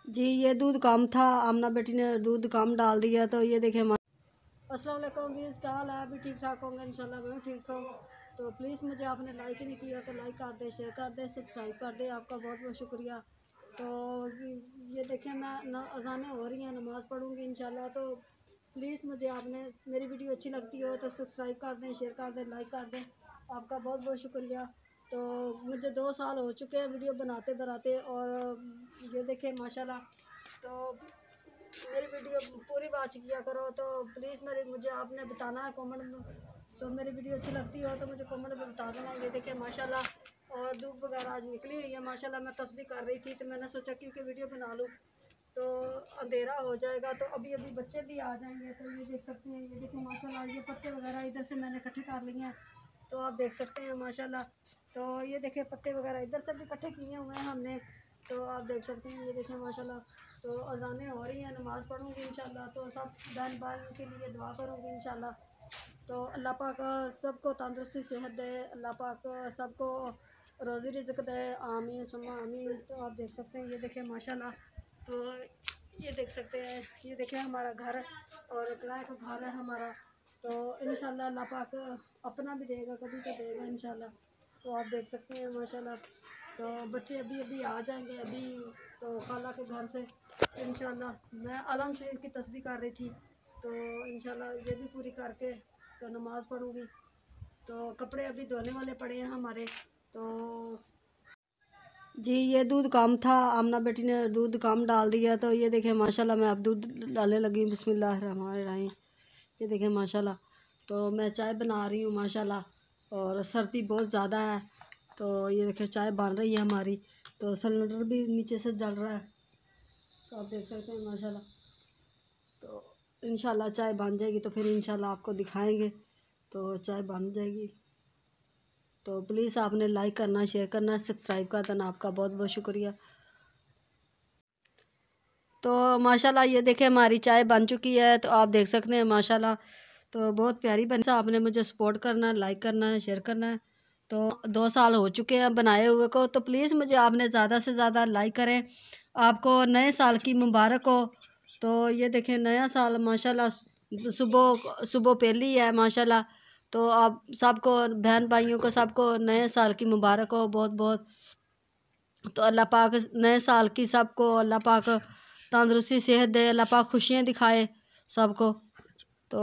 جی یہ دودھ کم تھا، آمنہ بیٹی نے دودھ کم ڈال دیا تو یہ دیکھیں۔ السلام علیکم ویز، کیا حال ہے؟ ابھی ٹھیک ٹھاک ہوں گے انشاءاللہ، میں ٹھیک ہوں۔ تو پلیز مجھے آپ نے لائک ہی نہیں کیا تو لائک کر دیں، شیئر کر دیں، سبسکرائب کر دیں، آپ کا بہت بہت شکریہ۔ تو یہ دیکھیں میں اذانیں ہو رہی ہیں، نماز پڑھوں گی انشاءاللہ، تو پلیز مجھے آپ نے میری ویڈیو اچھی لگتی ہو تو سبسکرائب کر دیں، شیئر کر دیں، لائک کر دیں، آپ کا بہت بہت شکریہ۔ تو مجھے 2 سال ہو چکے ہیں ویڈیو بناتے اور یہ دیکھیں ماشاءاللہ، تو میری ویڈیو پوری واچ کیا کرو۔ تو پلیز مجھے آپ نے بتانا ہے کامنٹ میں، تو میری ویڈیو اچھی لگتی ہو تو مجھے کامنٹ میں بتا دینا۔ یہ دیکھیں ماشاءاللہ، اور دھوپ وغیرہ آج نکلی ہوئی ہے ماشاءاللہ، میں تسبیح کر رہی تھی تو میں نے سوچا کیونکہ ویڈیو بنا لوں تو اندھیرا ہو جائے گا، تو ابھی بچے بھی آ جائیں گے۔ تو یہ دیکھ سکتے ہیں، یہ دیکھیں ماشاءاللہ، یہ پتے وغیرہ ادھر سے میں نے اکٹھے کر لیے ہیں، تو آپ دیکھ سکتے ہیں ماشاءاللہ۔ تو یہ دیکھیں پتے وغیرہ ادھر سے بھی اکٹھے کیے ہوئے ہیں ہم نے، تو آپ دیکھ سکتے ہیں، یہ دیکھیں ماشاءاللہ۔ تو اذانیں ہو رہی ہیں، نماز پڑھوں گی انشاءاللہ، تو سب بہن بھائیوں کے لیے دعا کروں گی انشاءاللہ۔ تو اللہ پاک سب کو تندرستی صحت دے، اللہ پاک سب کو روزی رزق دے، آمین ثم آمین۔ تو آپ دیکھ سکتے ہیں، یہ دیکھیں ماشاءاللہ، تو یہ دیکھ سکتے ہیں، یہ دیکھیں ہمارا گھر اور کرائے کا گھر ہے ہمارا، تو انشاءاللہ اللہ پاک اپنا بھی دے گا، کبھی تو دے گا انشاءاللہ۔ تو آپ دیکھ سکتے ہیں ماشاءاللہ، تو بچے ابھی آ جائیں گے ابھی تو خالہ کے گھر سے انشاءاللہ۔ میں علم شریف کی تسبیح کر رہی تھی، تو انشاءاللہ یہ بھی پوری کر کے تو نماز پڑھوں گی۔ تو کپڑے ابھی دھونے والے پڑے ہیں ہمارے، تو جی یہ دودھ کم تھا، آمنہ بیٹی نے دودھ کم ڈال دیا تو یہ دیکھیں ماشاءاللہ، میں اب دودھ ڈالنے لگی ہوں، بسم اللہ الرحمن الرحیم۔ یہ دیکھیں ماشاءاللہ، تو میں چائے بنا رہی ہوں ماشاءاللہ، اور سردی بہت زیادہ ہے، تو یہ دیکھیں چائے بن رہی ہے ہماری، تو سلنڈر بھی نیچے سے جل رہا ہے، تو آپ دیکھ سکتے ہیں ماشاءاللہ۔ تو انشاءاللہ چائے بن جائے گی تو پھر انشاءاللہ آپ کو دکھائیں گے، تو چائے بن جائے گی تو پلیز آپ نے لائک کرنا، شیئر کرنا، سبسکرائب کر دینا، آپ کا بہت بہت شکریہ۔ تو ماشاءاللہ یہ دیکھیں ہماری چائے بن چکی ہے، تو آپ دیکھ سکتے ہیں ماشاءاللہ، تو بہت پیاری بنی۔ آپ نے مجھے سپورٹ کرنا ہے، لائک کرنا ہے، شیئر کرنا ہے۔ تو 2 سال ہو چکے ہیں بنائے ہوئے کو، تو پلیز مجھے آپ نے زیادہ سے زیادہ لائک کریں، آپ کو نئے سال کی مبارک ہو۔ تو یہ دیکھیں نیا سال ماشاءاللہ صبح پہلی ہے ماشاءاللہ، تو آپ سب کو بہن بھائیوں کو سب کو نئے سال کی مبارک ہو بہت بہت۔ تو اللہ پاک نئے سال کی سب کو اللہ پاک تندرستی صحت دے، اللہ پاک خوشیاں دکھائے سب کو۔ تو